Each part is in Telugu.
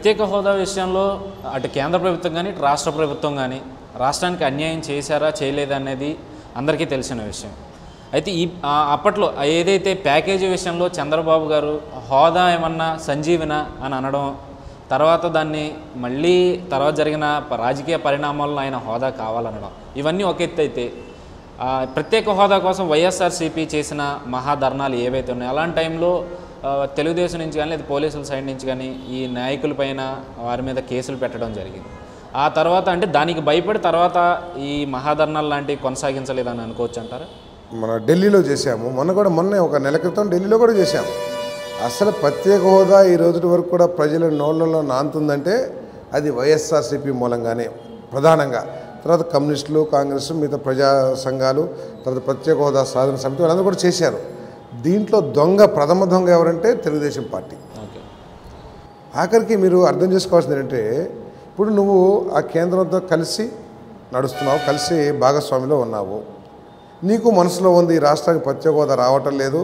ప్రత్యేక హోదా విషయంలో అటు కేంద్ర ప్రభుత్వం కానీ ఇటు రాష్ట్ర ప్రభుత్వం కానీ రాష్ట్రానికి అన్యాయం చేశారా చేయలేదా అనేది అందరికీ తెలిసిన విషయం. అయితే అప్పట్లో ఏదైతే ప్యాకేజీ విషయంలో చంద్రబాబు గారు హోదా ఏమన్నా సంజీవన అని అనడం, తర్వాత దాన్ని మళ్ళీ తర్వాత జరిగిన రాజకీయ పరిణామాలను ఆయన హోదా కావాలనడం, ఇవన్నీ ఒక ఎత్తు అయితే ప్రత్యేక హోదా కోసం వైఎస్ఆర్సీపీ చేసిన మహాధర్నాలు ఏవైతే ఉన్నాయో అలాంటి టైంలో తెలుగుదేశం నుంచి కానీ లేదా పోలీసుల సైడ్ నుంచి కానీ ఈ నాయకులపైన వారి మీద కేసులు పెట్టడం జరిగింది. ఆ తర్వాత అంటే దానికి భయపడి తర్వాత ఈ మహాధర్నాలు లాంటివి కొనసాగించలేదని అనుకోవచ్చు అంటారా? మన ఢిల్లీలో చేశాము, మొన్న ఒక నెల క్రితం ఢిల్లీలో కూడా చేశాము. అసలు ప్రత్యేక హోదా ఈ రోజు వరకు కూడా ప్రజల నోళ్ళలో నాంతుందంటే అది వైఎస్ఆర్సీపీ మూలంగానే ప్రధానంగా. తర్వాత కమ్యూనిస్టులు, కాంగ్రెస్, మిగతా ప్రజా సంఘాలు, తర్వాత ప్రత్యేక హోదా సాధన సమితి వాళ్ళందరూ కూడా చేశారు. దీంట్లో ప్రథమ దొంగ ఎవరంటే తెలుగుదేశం పార్టీ. ఆఖరికి మీరు అర్థం చేసుకోవాల్సింది ఏంటంటే, ఇప్పుడు నువ్వు ఆ కేంద్రంతో కలిసి నడుస్తున్నావు, కలిసి భాగస్వామిలో ఉన్నావు. నీకు మనసులో ఉంది ఈ రాష్ట్రానికి ప్రత్యేక హోదా రావటం లేదు,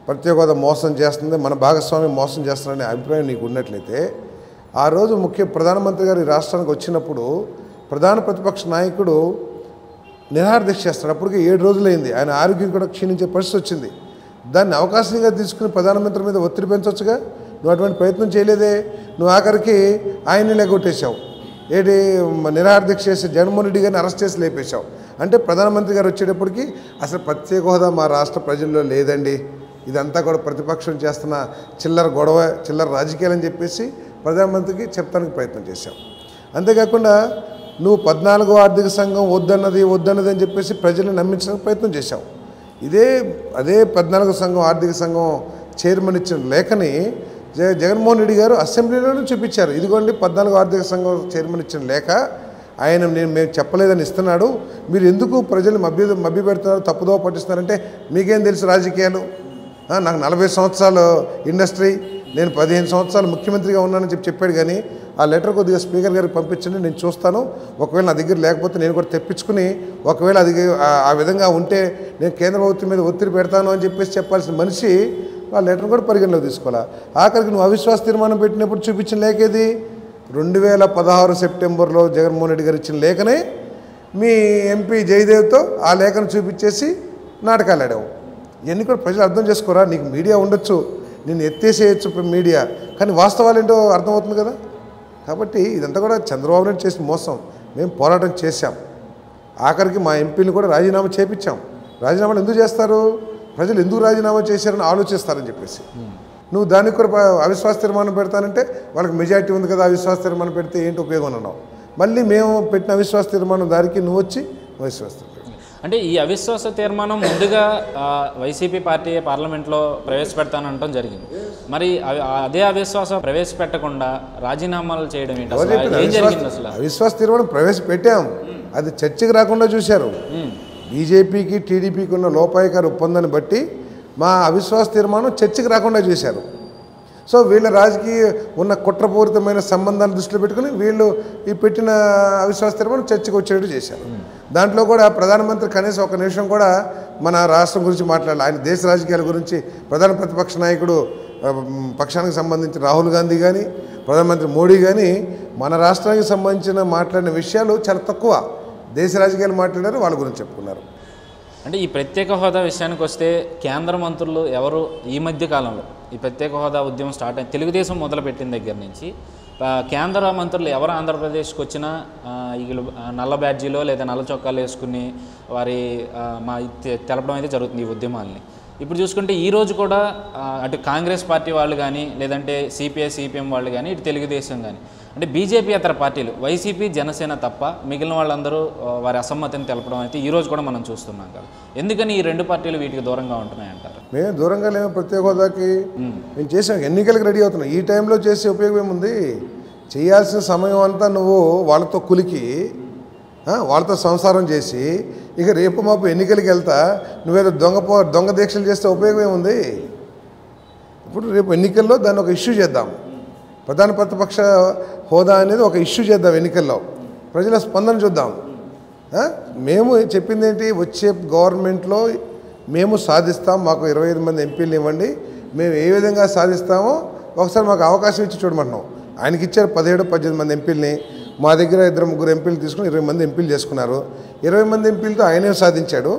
ప్రత్యేక హోదా మోసం చేస్తుంది, మన భాగస్వామి మోసం చేస్తున్నారనే అభిప్రాయం నీకు ఉన్నట్లయితే, ఆ రోజు ప్రధానమంత్రి గారు ఈ రాష్ట్రానికి వచ్చినప్పుడు ప్రధాన ప్రతిపక్ష నాయకుడు నిరాహార దీక్ష చేస్తాడు. అప్పటికి 7 రోజులైంది. ఆయన ఆరోగ్యం కూడా క్షీణించే పరిస్థితి వచ్చింది. దాన్ని అవకాశంగా తీసుకుని ప్రధానమంత్రి మీద ఒత్తిడి పెంచవచ్చుగా. నువ్వు అటువంటి ప్రయత్నం చేయలేదే. నువ్వు ఆఖరికి ఆయన్ని లేగొట్టేశావు. నిరాహార దీక్ష చేసి జగన్మోహన్ రెడ్డి గారిని అరెస్ట్ చేసి లేపేశావు. అంటే ప్రధానమంత్రి గారు వచ్చేటప్పటికి అసలు ప్రత్యేక హోదా మా రాష్ట్ర ప్రజల్లో లేదండి, ఇదంతా కూడా ప్రతిపక్షం చేస్తున్న చిల్లర గొడవ, చిల్లర రాజకీయాలని చెప్పేసి ప్రధానమంత్రికి చెప్తానికి ప్రయత్నం చేశావు. అంతేకాకుండా నువ్వు 14వ ఆర్థిక సంఘం వద్దన్నది అని చెప్పేసి ప్రజల్ని నమ్మించడానికి ప్రయత్నం చేశావు. అదే 14వ సంఘం ఆర్థిక సంఘం చైర్మన్ ఇచ్చిన లేఖని జగన్మోహన్ రెడ్డి గారు అసెంబ్లీలోనే చూపించారు. ఇదిగోండి 14వ ఆర్థిక సంఘం చైర్మన్ ఇచ్చిన లేఖ, ఆయన మేము చెప్పలేదని ఇస్తున్నాడు, మీరు ఎందుకు ప్రజలు మభ్య పెడుతున్నారు, తప్పుదో పట్టిస్తున్నారంటే మీకేం తెలుసు రాజకీయాలు, నాకు 40 సంవత్సరాలు ఇండస్ట్రీ, నేను 15 సంవత్సరాలు ముఖ్యమంత్రిగా ఉన్నానని చెప్పాడు. కానీ ఆ లెటర్ కొద్దిగా స్పీకర్ గారికి పంపించండి, నేను చూస్తాను, ఒకవేళ నా దగ్గర లేకపోతే నేను కూడా తెప్పించుకుని, ఒకవేళ అది ఆ విధంగా ఉంటే నేను కేంద్ర ప్రభుత్వం మీద ఒత్తిడి పెడతాను అని చెప్పేసి చెప్పాల్సిన మనిషి ఆ లెటర్ కూడా పరిగణలోకి తీసుకోవాలా. ఆఖరికి నువ్వు అవిశ్వాస తీర్మానం పెట్టినప్పుడు చూపించిన లేఖేది 2016 సెప్టెంబర్లో జగన్మోహన్ రెడ్డి గారు ఇచ్చిన లేఖనే మీ ఎంపీ జయదేవ్తో ఆ లేఖను చూపించేసి నాటకాలు ఆడావు. ఇవన్నీ కూడా ప్రజలు అర్థం చేసుకోరా. నీకు మీడియా ఉండొచ్చు, నేను ఎత్తేసేయచ్చు మీడియా, కానీ వాస్తవాలు ఏంటో అర్థమవుతుంది కదా. కాబట్టి ఇదంతా కూడా చంద్రబాబు నాయుడు చేసిన మోసం. మేము పోరాటం చేశాం, ఆఖరికి మా ఎంపీని కూడా రాజీనామా చేయించాం. రాజీనామాలు ఎందుకు చేస్తారు, ప్రజలు ఎందుకు రాజీనామా చేశారని ఆలోచిస్తారని చెప్పేసి. నువ్వు దానికి కూడా అవిశ్వాస తీర్మానం పెడతానంటే వాళ్ళకి మెజారిటీ ఉంది కదా, అవిశ్వాస తీర్మానం పెడితే ఏంటి ఉపయోగం అన్నావు. మళ్ళీ మేము పెట్టిన అవిశ్వాస తీర్మానం దానికి నువ్వు వచ్చి అవిశ్వాస అంటే ఈ అవిశ్వాస తీర్మానం ముందుగా వైసీపీ పార్టీ పార్లమెంట్లో ప్రవేశపెడతానంటం జరిగింది. మరి అదే అవిశ్వాసం ప్రవేశపెట్టకుండా రాజీనామాలు చేయడం ఏంటి, ఏం జరిగింది అసలు? అవిశ్వాస తీర్మానం ప్రవేశపెట్టాం, అది చర్చకు రాకుండా చూశారు. బీజేపీకి టీడీపీకి ఉన్న లోపాయికారి ఒప్పందాన్ని బట్టి మా అవిశ్వాస తీర్మానం చర్చకు రాకుండా చేశారు. సో వీళ్ళ రాజకీయ ఉన్న కుట్రపూరితమైన సంబంధాలు దృష్టిలో పెట్టుకుని వీళ్ళు ఈ పెట్టిన అవిశ్వాస తీర్మానం చర్చకు వచ్చేటట్టు చేశారు. దాంట్లో కూడా ప్రధానమంత్రి కనీసం ఒక నిమిషం కూడా మన రాష్ట్రం గురించి మాట్లాడాలి. ఆయన దేశ రాజకీయాల గురించి ప్రధాన ప్రతిపక్ష నాయకుడు పక్షానికి సంబంధించి రాహుల్ గాంధీ కానీ ప్రధానమంత్రి మోడీ కానీ మన రాష్ట్రానికి సంబంధించిన మాట్లాడిన విషయాలు చాలా తక్కువ. దేశ రాజకీయాలు మాట్లాడారు, వాళ్ళ గురించి చెప్పుకున్నారు. అంటే ఈ ప్రత్యేక హోదా విషయానికి వస్తే కేంద్ర మంత్రులు ఎవరు ఈ మధ్య కాలంలో ఈ ప్రత్యేక హోదా ఉద్యమం స్టార్ట్ అయింది తెలుగుదేశం మొదలుపెట్టిన దగ్గర నుంచి కేంద్ర మంత్రులు ఎవరు ఆంధ్రప్రదేశ్కి వచ్చినా వీళ్ళు నల్ల బ్యాడ్జీలో లేదా నల్ల చొక్కాలు వేసుకుని వారి తెలపడం అయితే జరుగుతుంది ఈ ఉద్యమాల్ని. ఇప్పుడు చూసుకుంటే ఈరోజు కూడా అటు కాంగ్రెస్ పార్టీ వాళ్ళు కానీ లేదంటే సిపిఐ సిపిఎం వాళ్ళు కానీ ఇటు తెలుగుదేశం కానీ అంటే బీజేపీ ఇతర పార్టీలు వైసీపీ జనసేన తప్ప మిగిలిన వాళ్ళందరూ వారి అసమ్మతిని తెలపడం అయితే ఈరోజు కూడా మనం చూస్తున్నాం కదా. ఎందుకని ఈ రెండు పార్టీలు వీటికి దూరంగా ఉంటున్నాయంటారు? మేము దూరంగా లేము. ప్రత్యేక హోదాకి మేము చేసాం, ఎన్నికలకు రెడీ అవుతున్నాం. ఈ టైంలో చేసే ఉపయోగం ఏముంది? చేయాల్సిన సమయం అంతా నువ్వు వాళ్ళతో కులికి వాళ్ళతో సంసారం చేసి ఇక రేపు మాపు ఎన్నికలకి వెళ్తా నువ్వేదో దొంగ దీక్షలు చేస్తే ఉపయోగం ఏముంది? ఇప్పుడు రేపు ఎన్నికల్లో దాన్ని ఒక ఇష్యూ చేద్దాం. ప్రధాన ప్రతిపక్ష హోదా అనేది ఒక ఇష్యూ చేద్దాం. ఎన్నికల్లో ప్రజల స్పందన చూద్దాం. మేము చెప్పింది ఏంటి, వచ్చే గవర్నమెంట్లో మేము సాధిస్తాం, మాకు 25 మంది ఎంపీలు ఇవ్వండి, మేము ఏ విధంగా సాధిస్తామో ఒకసారి మాకు అవకాశం ఇచ్చి చూడమంటున్నాం. ఆయనకి ఇచ్చారు 17-18 మంది ఎంపీలని. మా దగ్గర 2-3 ఎంపీలు తీసుకుని 20 మంది ఎంపీలు చేసుకున్నారు. 20 మంది ఎంపీలతో ఆయనే సాధించాడు.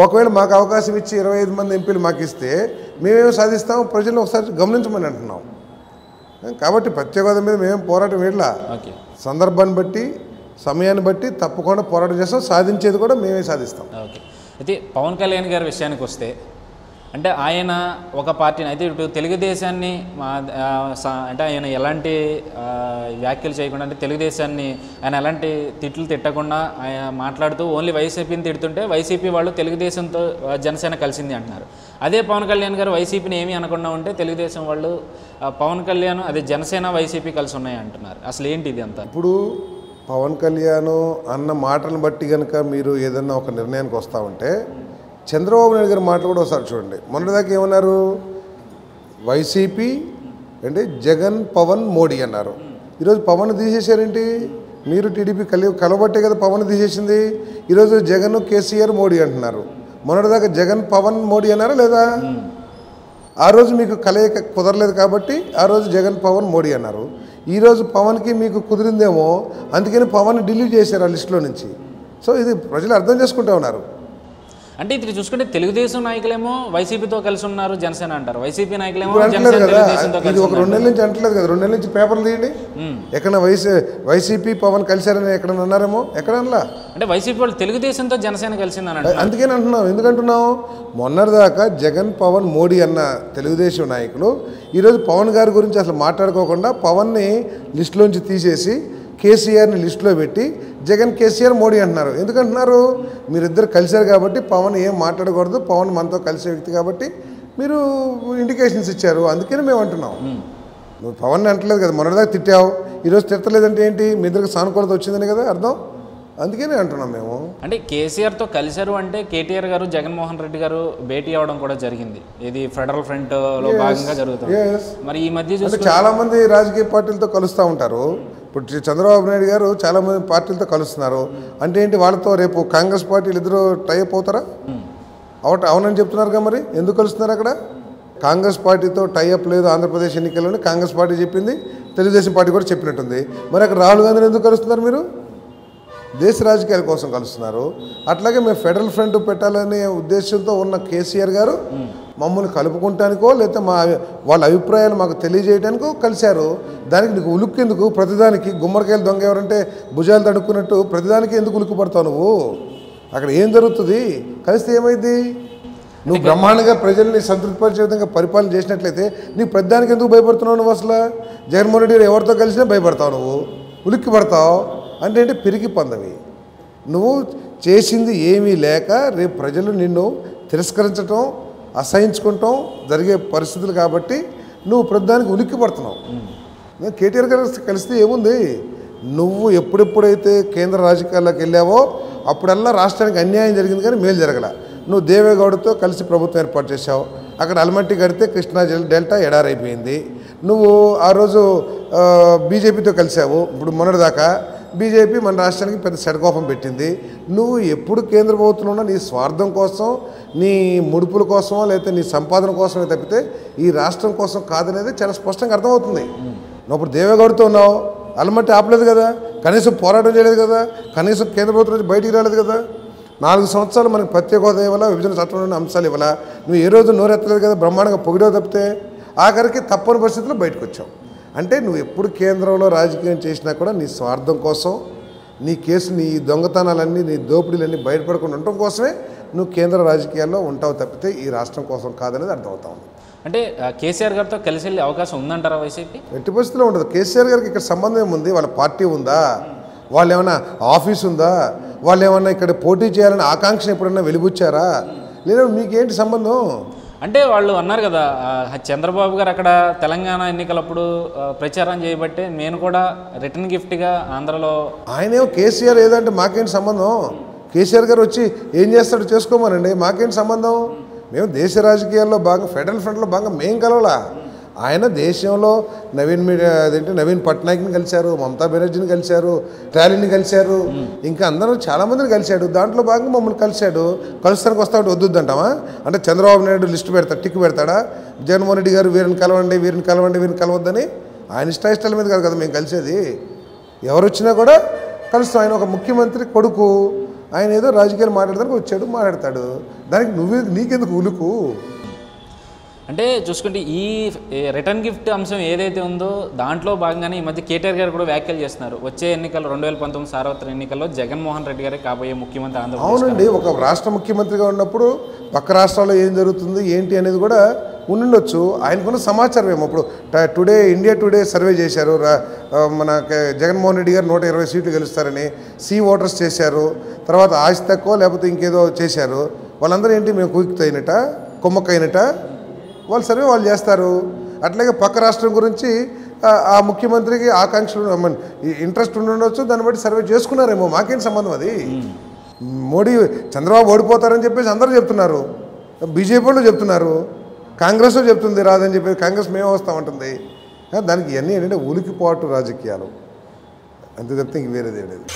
ఒకవేళ మాకు అవకాశం ఇచ్చి 25 మంది ఎంపీలు మాకు ఇస్తే మేమేమో సాధిస్తాం, ప్రజలను ఒకసారి గమనించమని అంటున్నాం. కాబట్టి ప్రత్యేక హోదా మీద మేమేం పోరాటం వేయట్లా, సందర్భాన్ని బట్టి సమయాన్ని బట్టి తప్పకుండా పోరాటం చేస్తాం, సాధించేది కూడా మేమే సాధిస్తాం. ఓకే. అయితే పవన్ కళ్యాణ్ గారి విషయానికి వస్తే, అంటే ఆయన ఒక పార్టీని అయితే ఇప్పుడు తెలుగుదేశాన్ని అంటే ఆయన ఎలాంటి వ్యాఖ్యలు చేయకుండా, అంటే తెలుగుదేశాన్ని ఆయన ఎలాంటి తిట్లు తిట్టకుండా ఆయన మాట్లాడుతూ ఓన్లీ వైసీపీని తిడుతుంటే వైసీపీ వాళ్ళు తెలుగుదేశంతో జనసేన కలిసింది అంటున్నారు. అదే పవన్ కళ్యాణ్ గారు వైసీపీని ఏమీ అనకుండా ఉంటే తెలుగుదేశం వాళ్ళు పవన్ కళ్యాణ్ అదే జనసేన వైసీపీ కలిసి ఉన్నాయి అంటున్నారు. అసలు ఏంటి ఇది అంతా? ఇప్పుడు పవన్ కళ్యాణ్ అన్న మాటలను బట్టి కనుక మీరు ఏదన్నా ఒక నిర్ణయానికి వస్తూ ఉంటే, చంద్రబాబు నాయుడు గారి మాటలు కూడా ఒకసారి చూడండి. మొన్నటిదాకా ఏమన్నారు? వైసీపీ అంటే జగన్ పవన్ మోడీ అన్నారు. ఈరోజు పవన్ తీసేశారేంటి? మీరు టీడీపీ కలవబట్టే కదా పవన్ తీసేసింది. ఈరోజు జగన్ కేసీఆర్ మోడీ అంటున్నారు. మొన్నటిదాకా జగన్ పవన్ మోడీ అన్నారా లేదా? ఆ రోజు మీకు కలయిక కుదరలేదు కాబట్టి ఆ రోజు జగన్ పవన్ మోడీ అన్నారు. ఈరోజు పవన్కి మీకు కుదిరిందేమో, అందుకని పవన్ డిలీట్ చేశారు ఆ లిస్టులో నుంచి. సో ఇది ప్రజలు అర్థం చేసుకుంటూ ఉన్నారు. అంటే ఇది చూసుకుంటే తెలుగుదేశం నాయకులేమో వైసీపీతో కలిసి ఉన్నారు జనసేన అంటారు, వైసీపీ నాయకులేమో అంటలేదు కదా. ఇది ఒక 2 నెలల నుంచి అంటలేదు కదా. 2 నెలల నుంచి పేపర్లు తీయండి, ఎక్కడ వైసీపీ పవన్ కలిశారని ఎక్కడ అన్నారేమో, ఎక్కడ అనలా. అంటే వైసీపీ వాళ్ళు తెలుగుదేశంతో జనసేన కలిసిందని అందుకని అంటున్నాం. ఎందుకంటున్నాం? మొన్నటిదాకా జగన్ పవన్ మోడీ అన్న తెలుగుదేశం నాయకులు ఈరోజు పవన్ గారి గురించి అసలు మాట్లాడుకోకుండా పవన్ని లిస్టులోంచి తీసేసి కేసీఆర్ని లిస్టులో పెట్టి జగన్ కేసీఆర్ మోడీ అంటున్నారు. ఎందుకంటున్నారు? మీరిద్దరు కలిశారు కాబట్టి పవన్ ఏం మాట్లాడకూడదు, పవన్ మనతో కలిసే వ్యక్తి కాబట్టి మీరు ఇండికేషన్స్ ఇచ్చారు, అందుకని మేము అంటున్నాం. నువ్వు పవన్ అంటలేదు కదా, మొన్నటిదాకా తిట్టావు, ఈరోజు తిట్టలేదంటే ఏంటి? మీ ఇద్దరికి సానుకూలత వచ్చిందని కదా అర్థం. అందుకనే అంటున్నాం మేము. అంటే కేసీఆర్తో కలిశారు అంటే కేటీఆర్ గారు జగన్మోహన్ రెడ్డి గారు భేటీ అవ్వడం కూడా జరిగింది. ఇది ఫెడరల్ ఫ్రంట్లో భాగంగా జరుగుతుంది. మరి ఈ మధ్య చాలా మంది రాజకీయ పార్టీలతో కలుస్తూ ఉంటారు. ఇప్పుడు చంద్రబాబు నాయుడు గారు చాలా మంది పార్టీలతో కలుస్తున్నారు. అంటే ఏంటి? వాళ్ళతో రేపు కాంగ్రెస్ పార్టీలు ఇద్దరు టైఅప్ అవుతారా? అవునని చెప్తున్నారు కదా. మరి ఎందుకు కలుస్తున్నారు అక్కడ? కాంగ్రెస్ పార్టీతో టైఅప్ లేదు ఆంధ్రప్రదేశ్ ఎన్నికల్లోనే కాంగ్రెస్ పార్టీ చెప్పింది, తెలుగుదేశం పార్టీ కూడా చెప్పినట్టుంది. మరి అక్కడ రాహుల్ గాంధీని ఎందుకు కలుస్తున్నారు? మీరు దేశ రాజకీయాల కోసం కలుస్తున్నారు. అట్లాగే మేము ఫెడరల్ ఫ్రంట్ పెట్టాలనే ఉద్దేశంతో ఉన్న కేసీఆర్ గారు మమ్మల్ని కలుపుకుంటానికో లేకపోతే వాళ్ళ అభిప్రాయాలు మాకు తెలియజేయడానికో కలిశారు. దానికి నీకు ఉలుక్కు ఎందుకు? ప్రతిదానికి గుమ్మడికాయలు దొంగ ఎవరంటే భుజాలు తడుక్కున్నట్టు ప్రతిదానికి ఎందుకు ఉలుక్కు పడతావు నువ్వు? అక్కడ ఏం జరుగుతుంది? కలిస్తే ఏమైంది? నువ్వు బ్రహ్మాండంగా ప్రజల్ని సంతృప్తిపరిచే విధంగా పరిపాలన చేసినట్లయితే నీకు ప్రతిదానికి ఎందుకు భయపడుతున్నావు? నువ్వు అసలు జగన్మోహన్ రెడ్డి గారు ఎవరితో కలిసినా భయపడతావు, నువ్వు ఉలిక్కి పడతావు. అంటే పిరికి పొందవి. నువ్వు చేసింది ఏమీ లేక రేపు ప్రజలు నిన్ను తిరస్కరించటం, అసహించుకుంటాం జరిగే పరిస్థితులు కాబట్టి నువ్వు ప్రతిదానికి ఉలిక్కి పడుతున్నావు. నేను కేటీఆర్ గారు కలిస్తే ఏముంది? నువ్వు ఎప్పుడెప్పుడైతే కేంద్ర రాజకీయాల్లోకి వెళ్ళావో అప్పుడల్లా రాష్ట్రానికి అన్యాయం జరిగింది కానీ మేలు జరగల. నువ్వు దేవేగౌడతో కలిసి ప్రభుత్వం ఏర్పాటు చేశావు. అక్కడ అల్మట్టి కడితే కృష్ణా డెల్టా ఎడారైపోయింది. నువ్వు ఆ రోజు బీజేపీతో కలిసావు. ఇప్పుడు మొన్నటిదాకా బీజేపీ మన రాష్ట్రానికి పెద్ద సెడకోపం పెట్టింది. నువ్వు ఎప్పుడు కేంద్ర ప్రభుత్వంలో నీ స్వార్థం కోసం, నీ ముడుపుల కోసమో లేకపోతే నీ సంపాదన కోసమే తప్పితే ఈ రాష్ట్రం కోసం కాదనేది చాలా స్పష్టంగా అర్థమవుతుంది. నువ్వు ఇప్పుడు దేవేగౌడతో ఉన్నావు, అల్మట్టి ఆపలేదు కదా, కనీసం పోరాటం చేయలేదు కదా, కనీసం కేంద్ర ప్రభుత్వం నుంచి బయటికి రాలేదు కదా. 4 సంవత్సరాలు మనకు ప్రత్యేక హోదా ఇవ్వాలా, విభజన చట్టంలోని అంశాలు ఇవ్వాలా, నువ్వు ఏ రోజు నోరెత్తలేదు కదా, బ్రహ్మాండంగా పొగిడో తప్పితే ఆఖరికి తప్పని పరిస్థితుల్లో బయటకు వచ్చావు. అంటే నువ్వు ఎప్పుడు కేంద్రంలో రాజకీయం చేసినా కూడా నీ స్వార్థం కోసం, నీ కేసు, నీ దొంగతనాలన్నీ, నీ దోపిడీలన్నీ బయటపడకుండా ఉండటం కోసమే నువ్వు కేంద్ర రాజకీయాల్లో ఉంటావు తప్పితే ఈ రాష్ట్రం కోసం కాదనేది అర్థమవుతా ఉంది. అంటే కేసీఆర్ గారితో కలిసి వెళ్ళే అవకాశం ఉందంటారా వైసీపీ? ఎట్టి పరిస్థితిలో ఉండదు. కేసీఆర్ గారికి ఇక్కడ సంబంధం ఏముంది? వాళ్ళ పార్టీ ఉందా? వాళ్ళు ఏమైనా ఆఫీస్ ఉందా? వాళ్ళు ఏమన్నా ఇక్కడ పోటీ చేయాలని ఆకాంక్ష ఎప్పుడన్నా వెలిబుచ్చారా? లేదా మీకేంటి సంబంధం? అంటే వాళ్ళు అన్నారు కదా, చంద్రబాబు గారు అక్కడ తెలంగాణ ఎన్నికలప్పుడు ప్రచారం చేయబట్టే నేను కూడా రిటర్న్ గిఫ్ట్గా ఆంధ్రలో. ఆయనేమో కేసీఆర్ ఏదంటే మాకేంటి సంబంధం? కేసీఆర్ గారు వచ్చి ఏం చేస్తాడో చేసుకోమనండి, మాకేంటి సంబంధం? మేము దేశ రాజకీయాల్లో భాగంగా ఫెడరల్ ఫ్రంట్లో భాగంగా మేం కలవలా. ఆయన దేశంలో నవీన్ పట్నాయక్ని కలిశారు, మమతా బెనర్జీని కలిశారు, స్టాలిన్ని కలిశారు, ఇంకా అందరూ చాలామందిని కలిశాడు. దాంట్లో భాగంగా మమ్మల్ని కలిశాడు. కలుస్తానికి వస్తాడు వద్దుద్దంటామా? అంటే చంద్రబాబు నాయుడు లిస్టు పెడతాడు, టిక్ పెడతాడా? జగన్మోహన్ రెడ్డి గారు వీరిని కలవండి, వీరిని కలవండి, వీరిని కలవద్దని ఆయన ఇష్టాల మీద కాదు కదా మేము కలిసేది. ఎవరు వచ్చినా కూడా కలుస్తాం. ఆయన ఒక ముఖ్యమంత్రి కొడుకు, ఆయన ఏదో రాజకీయాలు మాట్లాడడానికి వచ్చాడు, మాట్లాడతాడు. దానికి నీకెందుకు ఉలుకు? అంటే చూసుకుంటే ఈ రిటర్న్ గిఫ్ట్ అంశం ఏదైతే ఉందో దాంట్లో భాగంగానే ఈ మధ్య కేటీఆర్ గారు కూడా వ్యాఖ్యలు చేస్తున్నారు. వచ్చే ఎన్నికల్లో 2019 సార్వత్రిక ఎన్నికల్లో జగన్మోహన్ రెడ్డి గారే కాబోయే ముఖ్యమంత్రి ఆంధ్రప్రదేశ్. అవునండి, ఒక రాష్ట్ర ముఖ్యమంత్రిగా ఉన్నప్పుడు పక్క రాష్ట్రాల్లో ఏం జరుగుతుంది ఏంటి అనేది కూడా ఉండుండొచ్చు. ఆయనకున్న సమాచారం ఏమో. ఇప్పుడు ఇండియా టుడే సర్వే చేశారు, మన జగన్మోహన్ రెడ్డి గారు 120 సీట్లు గెలుస్తారని. ఓటర్స్ చేశారు, తర్వాత ఆశ తక్కువ లేకపోతే ఇంకేదో చేశారు. వాళ్ళందరూ ఏంటి మేము కుక్కితైనట కొమ్మకైనట వాళ్ళు సర్వే వాళ్ళు చేస్తారు. అట్లాగే పక్క రాష్ట్రం గురించి ఆ ముఖ్యమంత్రికి ఆకాంక్షలు ఇంట్రెస్ట్ ఉండొచ్చు, దాన్ని బట్టి సర్వే చేసుకున్నారేమో. మాకేం సంబంధం అది? చంద్రబాబు ఓడిపోతారని చెప్పేసి అందరూ చెప్తున్నారు, బీజేపీ వాళ్ళు చెప్తున్నారు, కాంగ్రెస్ చెప్తుంది రాదని చెప్పేసి కాంగ్రెస్ మేమే వస్తామంటుంది. దానికి ఇవన్నీ ఏంటంటే ఉలికిపాటు రాజకీయాలు అంతే తప్పితే ఇంక వేరేది లేదు.